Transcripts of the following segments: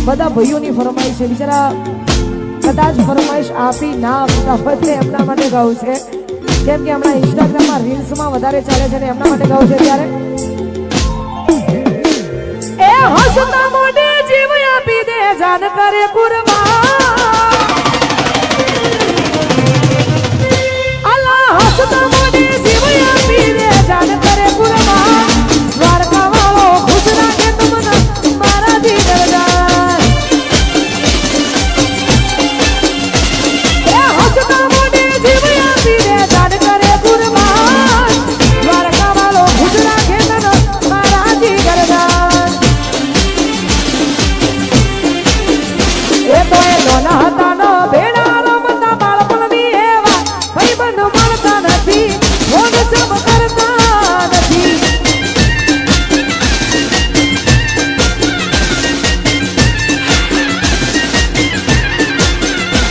બધા ભાઈઓની ફરમાઈશ છે, બિચારા કદાચ ફરમાઈશ આપી ના આપતા હોય એમના માટે ગાવું છે, કેમ કે હમણાં ઇન્સ્ટાગ્રામમાં રીલ્સમાં વધારે ચાલે છે ને એમના માટે ગાવું છે. ત્યારે એ હસતા મોઢે જીવ આપી દે જાન કરે કુરબાન, અલ્લાહ હસતા મોઢે જીવ આપી દે જાન કરે કુરબાન, દ્વારકા વાળો ખુશ રાખે તમને મારા દીકરા. એ હસતા મોઢે જીવ આપી દે જાન કરે કુરબાન, દ્વારકા વાળો ખુશ રાખે તને મારા દીકરા. એ તો એ નાના હતા નો બેડા રમતા બાળપણની એવા ભાઈબંધ મળતા નથી, ફોન સબ કરતા નથી.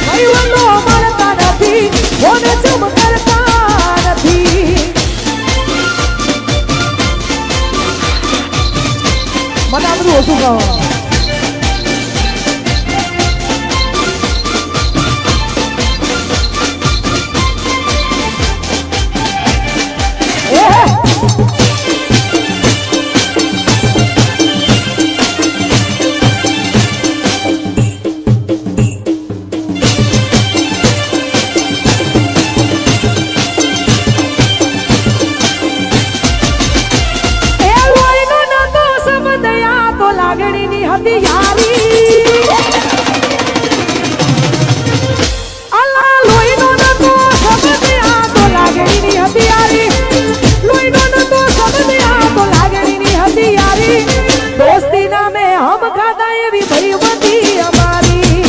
ભાઈબંધો મળતા નથી, ફોન સબ કરતા નથી. મને આ બધું ઓછું કહો. લાગણીની હતી યારી, અલ્લાહ લોહીનો નતો શબ્દ આ તો લાગણીની હતી યારી, લોહીનો નતો શબ્દ આ તો લાગણીની હતી યારી. દોસ્તી નામે હમ ખાધા એવી ભાઈબંધી અમારી.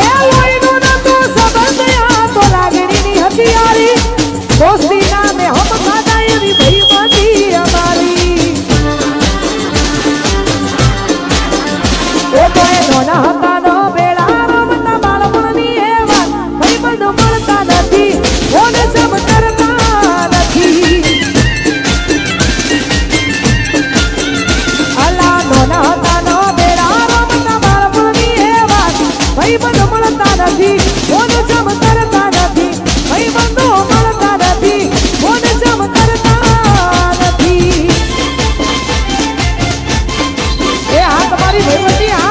એ લોહીનો નતો શબ્દ આ તો લાગણીની હતી યારી, દોસ્તી નામે હમ ખાધા એવી ભાઈબંધી અમારી. એ તો એ નાના હતા નો બેડા રમતા બાળપણની એવા ભાઈબંધ મળતા નથી, ફોન સબ કરતા નથી. અલા નાના હતા નો બેડા રમતા બાળપણની એવા ભાઈબંધ મળતા નથી, ફોન સબ કરતા નથી. ભાઈબંધો મળતા નથી, ફોન સબ કરતા નથી. એ આ તમારી ભાઈબંધી આ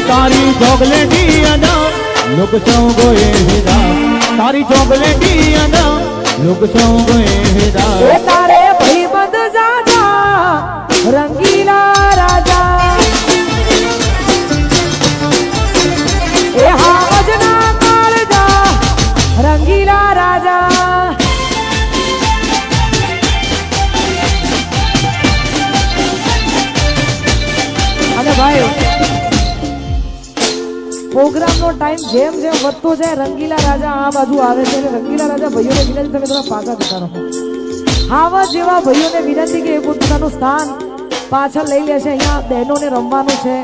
તારી ચોકલેટી અના લોક સૌ ગોએ હેદા, તારી ચોકલેટી અના લોક સૌ ગોએ હેદા. એ તારે ભાઈબંધ જાજા રંગીલા રાજા, એ હાવજના કાળજા રંગીલા રાજા. અને ભાઈ પ્રોગ્રામનો ટાઈમ જેમ જેમ વધતો જાય રંગીલા રાજા આ બાજુ આવે છે, એટલે રંગીલા રાજા ભાઈઓને વિનંતી તમે થોડા પાછા જતા રહો. આવા જેવા ભાઈઓને વિનંતી કે એ પોતાનું સ્થાન પાછળ લઈ લેશે. અહીંયા બહેનોને રમવાનું છે,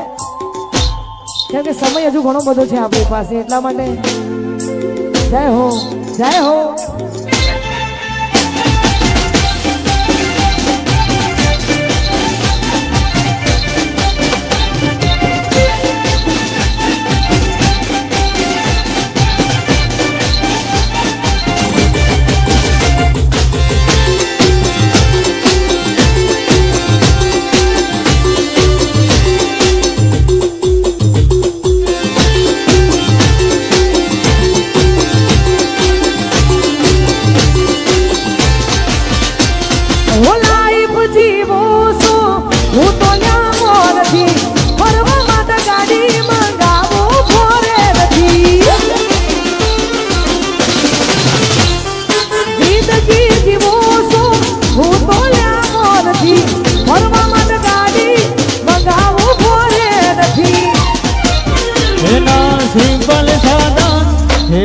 કેમ કે સમય હજુ ઘણો બધો છે આપણી પાસે, એટલા માટે જય હો જય હો.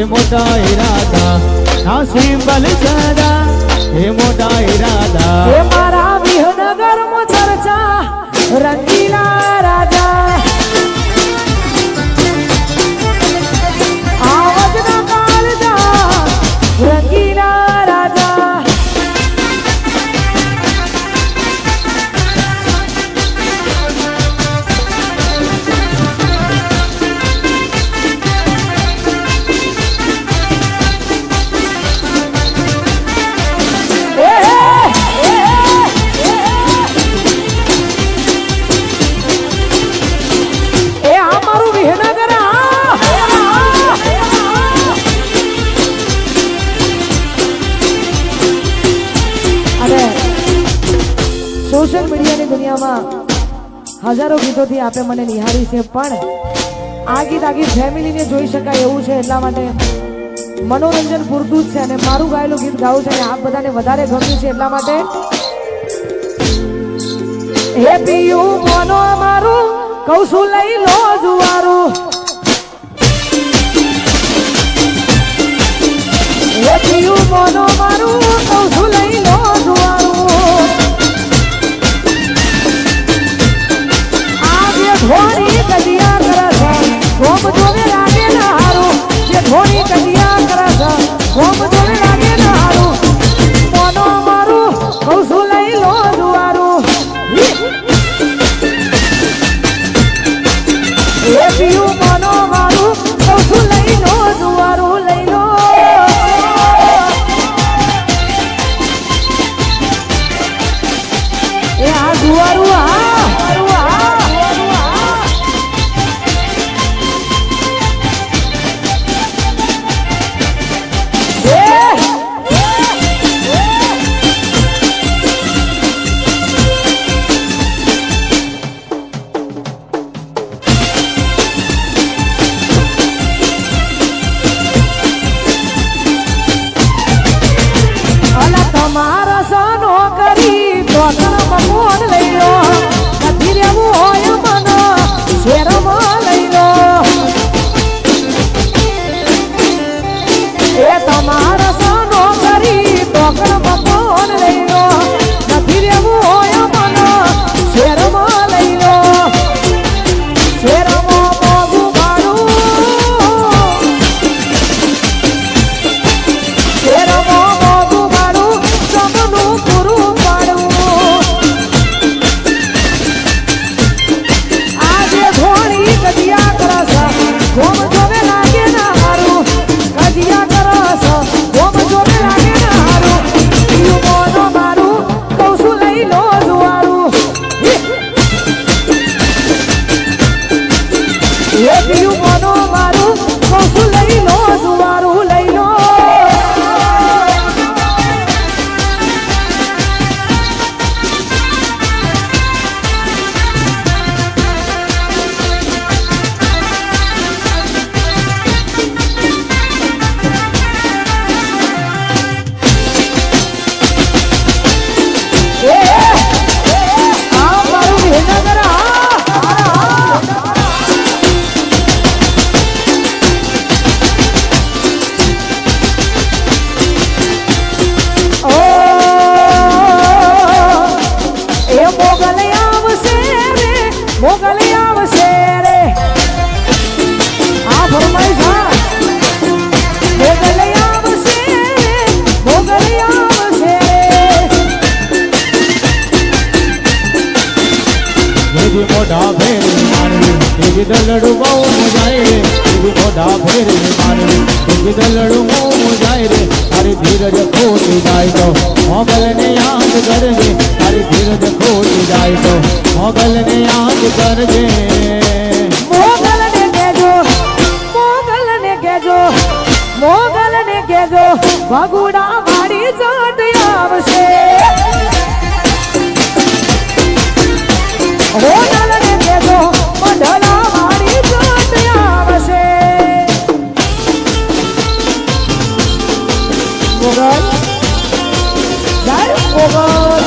મોટા ઈરાદા આ સિંબલ સદા એ મોટા ઈરાદા એ મારા વિહનગરમાં ચર્ચા રંગીલા રાજા આવજના કાળજા રંગીલા રાજા સોશિયલ મીડિયાની દુનિયામાં હજારો ગીતોથી આપે મને નિહાળી છે પણ આ ગીત આખી ફેમિલીને જોઈ શકાય એવું છે એટલા માટે મનોરંજન પૂરતું જ છે અને મારું ગાયેલું ગીત ગાવું છે અને આપ બધાને વધારે ગમ્યું છે એટલા માટે હે પિયું મોનો મારું કહું છું લઈ લો જુવારું હે પિયું મોનો મારું કહું છું લઈ લો જુવારું ધોની કદિયા કરસ ગોમ જોવે લાગે ના હારું જે ધોની કદિયા કરસ ગોમ જોવે લાગે ના હારું મોનો મારું કહું છું લઈ લો જુવારું એ પીયું મોનો મારું કહું છું લઈ લો જુવારું લઈ લો એ આ જુવારું મારા સનો કરી તો મકોન લઈ લો નથી રહેવું હોય મન શેરમાં લઈ લો એ તમારા સનો કરી તો મકોન લઈ લો નથી રહેવું હોય મન શેરમાં લઈ લો શેરમાં મોગું ભાડું શેરમાં મોગું ભાડું સપનું પૂરું પાડવું આજે ધોણી કદિયા કરસ ગોમ જોવે લાગે ના હારું કદિયા કરસ ગોમ જોવે લાગે ના હારું પીયું મોનો મારું કહું છું લઈ લો જુવારું એ પીયું મોનો મારું કહું છું લઈ લો જુવારું લઈ લો મોગલ આવશે રે આ ફરમાઈ સા મોગલ આવશે મોગલ આવશે દેવી મોઢા ફેરી માનવી દેવી દલડું બહુ જાય રે દેવી મોઢા ફેરી માનવી દેવી દલડું બહુ જાય રે તારી ધીરજ ખોટી જાય તો મોગલ ને યાદ કરજે તારી ધીરજ ખોટી જાય તો મોગલ ને યાદ કરજે મોગલ ને કેજો મોગલ ને કેજો ભગુડા મારી જોટ આવશે મોગલ ને કેજો મંડલા મારી જોટ આવશે મોગલ જય મોગલ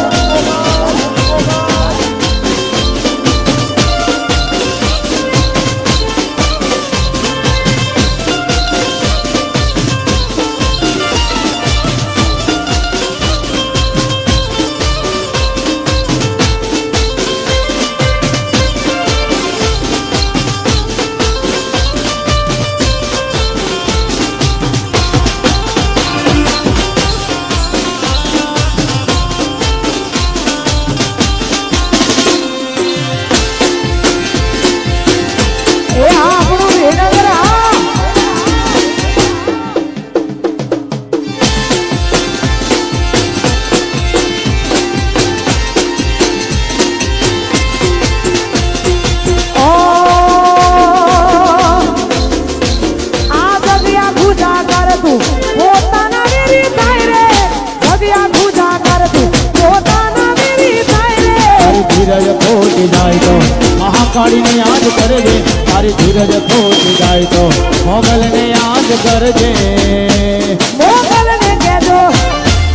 કાઢીને યાદ કરજે તારી ધીરજ ખોટી જાય તો મોગલને યાદ કરજે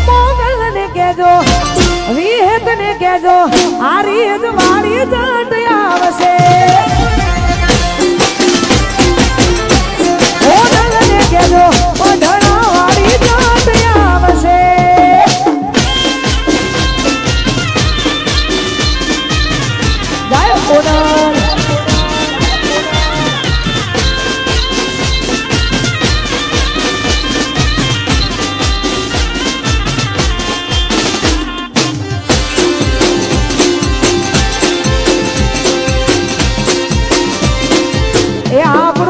મોગલને કહેજો વિહેતને કહેજો આ રીત મારી જાત આવશે મોગલને કહેજો ઓઢણા વાળી જાત આવશે જય મોગલ એ આ